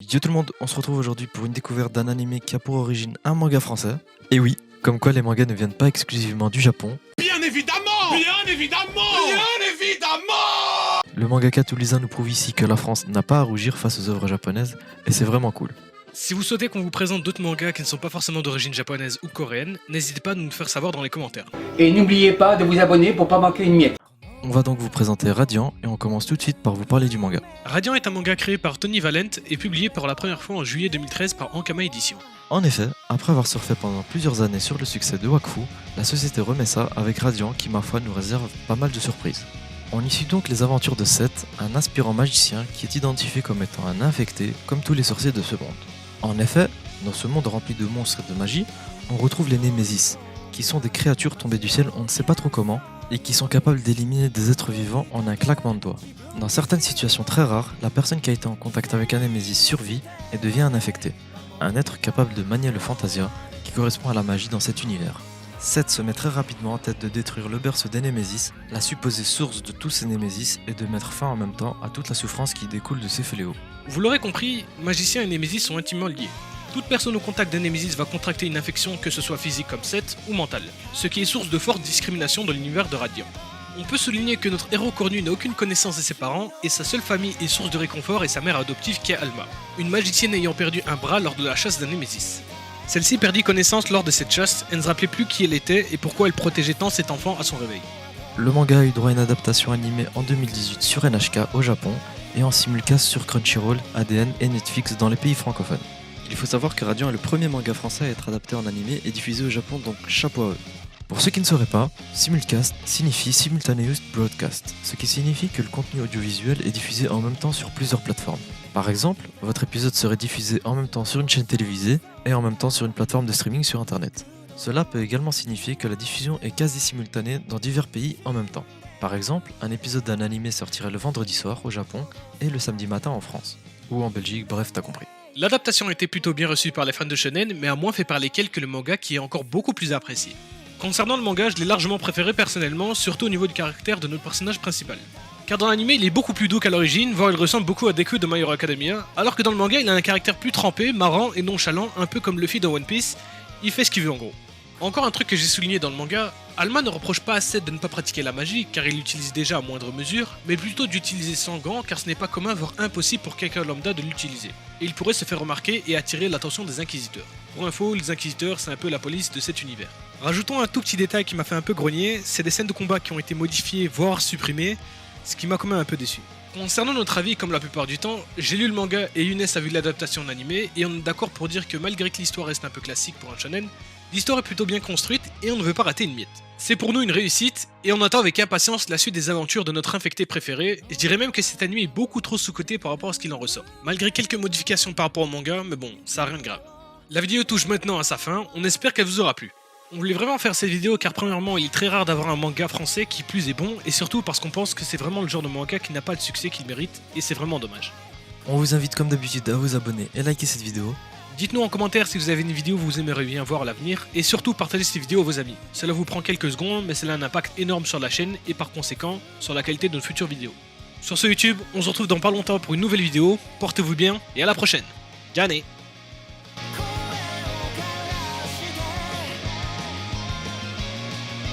Yo tout le monde, on se retrouve aujourd'hui pour une découverte d'un animé qui a pour origine un manga français. Et oui, comme quoi les mangas ne viennent pas exclusivement du Japon. Bien évidemment! Bien évidemment! Bien évidemment! Le mangaka Toulousain nous prouve ici que la France n'a pas à rougir face aux œuvres japonaises, et c'est vraiment cool. Si vous souhaitez qu'on vous présente d'autres mangas qui ne sont pas forcément d'origine japonaise ou coréenne, n'hésitez pas à nous le faire savoir dans les commentaires. Et n'oubliez pas de vous abonner pour pas manquer une miette. On va donc vous présenter Radiant, et on commence tout de suite par vous parler du manga. Radiant est un manga créé par Tony Valent et publié pour la première fois en juillet 2013 par Ankama Édition. En effet, après avoir surfé pendant plusieurs années sur le succès de Wakfu, la société remet ça avec Radiant qui ma foi nous réserve pas mal de surprises. On y suit donc les aventures de Seth, un aspirant magicien qui est identifié comme étant un infecté comme tous les sorciers de ce monde. En effet, dans ce monde rempli de monstres et de magie, on retrouve les Némésis, qui sont des créatures tombées du ciel on ne sait pas trop comment, et qui sont capables d'éliminer des êtres vivants en un claquement de doigts. Dans certaines situations très rares, la personne qui a été en contact avec un Némésis survit et devient un infecté, un être capable de manier le Fantasia, qui correspond à la magie dans cet univers. Seth se met très rapidement en tête de détruire le berceau des Némésis, la supposée source de tous ces Némésis, et de mettre fin en même temps à toute la souffrance qui découle de ces fléaux. Vous l'aurez compris, magicien et Némésis sont intimement liés. Toute personne au contact d'un Némésis va contracter une infection, que ce soit physique comme Seth ou mentale, ce qui est source de forte discrimination dans l'univers de Radiant. On peut souligner que notre héros cornu n'a aucune connaissance de ses parents et sa seule famille et source de réconfort est sa mère adoptive qui est Alma, une magicienne ayant perdu un bras lors de la chasse d'un Némésis. Celle-ci perdit connaissance lors de cette chasse et ne se rappelait plus qui elle était et pourquoi elle protégeait tant cet enfant à son réveil. Le manga a eu droit à une adaptation animée en 2018 sur NHK au Japon et en simulcast sur Crunchyroll, ADN et Netflix dans les pays francophones. Il faut savoir que Radiant est le premier manga français à être adapté en animé et diffusé au Japon, donc chapeau à eux. Pour ceux qui ne sauraient pas, simulcast signifie simultaneous broadcast, ce qui signifie que le contenu audiovisuel est diffusé en même temps sur plusieurs plateformes. Par exemple, votre épisode serait diffusé en même temps sur une chaîne télévisée et en même temps sur une plateforme de streaming sur internet. Cela peut également signifier que la diffusion est quasi simultanée dans divers pays en même temps. Par exemple, un épisode d'un animé sortirait le vendredi soir au Japon et le samedi matin en France. Ou en Belgique, bref, t'as compris. L'adaptation a été plutôt bien reçue par les fans de shonen, mais a moins fait parler qu'elle que le manga qui est encore beaucoup plus apprécié. Concernant le manga, je l'ai largement préféré personnellement, surtout au niveau du caractère de notre personnage principal. Car dans l'anime, il est beaucoup plus doux qu'à l'origine, voire il ressemble beaucoup à Deku de My Hero Academia, alors que dans le manga, il a un caractère plus trempé, marrant et nonchalant, un peu comme Luffy dans One Piece, il fait ce qu'il veut en gros. Encore un truc que j'ai souligné dans le manga, Alma ne reproche pas à Seth de ne pas pratiquer la magie car il l'utilise déjà à moindre mesure, mais plutôt d'utiliser sans gants car ce n'est pas commun voire impossible pour quelqu'un lambda de l'utiliser. Et il pourrait se faire remarquer et attirer l'attention des inquisiteurs. Pour info, les inquisiteurs c'est un peu la police de cet univers. Rajoutons un tout petit détail qui m'a fait un peu grogner, c'est des scènes de combat qui ont été modifiées voire supprimées, ce qui m'a quand même un peu déçu. Concernant notre avis, comme la plupart du temps, j'ai lu le manga et Younes a vu l'adaptation en animé et on est d'accord pour dire que malgré que l'histoire reste un peu classique pour un shonen, l'histoire est plutôt bien construite et on ne veut pas rater une miette. C'est pour nous une réussite et on attend avec impatience la suite des aventures de notre infecté préféré. Je dirais même que cet anime est beaucoup trop sous-coté par rapport à ce qu'il en ressort. Malgré quelques modifications par rapport au manga, mais bon, ça n'a rien de grave. La vidéo touche maintenant à sa fin, on espère qu'elle vous aura plu. On voulait vraiment faire cette vidéo car premièrement il est très rare d'avoir un manga français qui plus est bon et surtout parce qu'on pense que c'est vraiment le genre de manga qui n'a pas le succès qu'il mérite et c'est vraiment dommage. On vous invite comme d'habitude à vous abonner et liker cette vidéo. Dites-nous en commentaire si vous avez une vidéo que vous aimeriez bien voir à l'avenir et surtout partagez cette vidéo à vos amis. Cela vous prend quelques secondes mais cela a un impact énorme sur la chaîne et par conséquent sur la qualité de nos futures vidéos. Sur ce YouTube, on se retrouve dans pas longtemps pour une nouvelle vidéo, portez-vous bien et à la prochaine. Jane.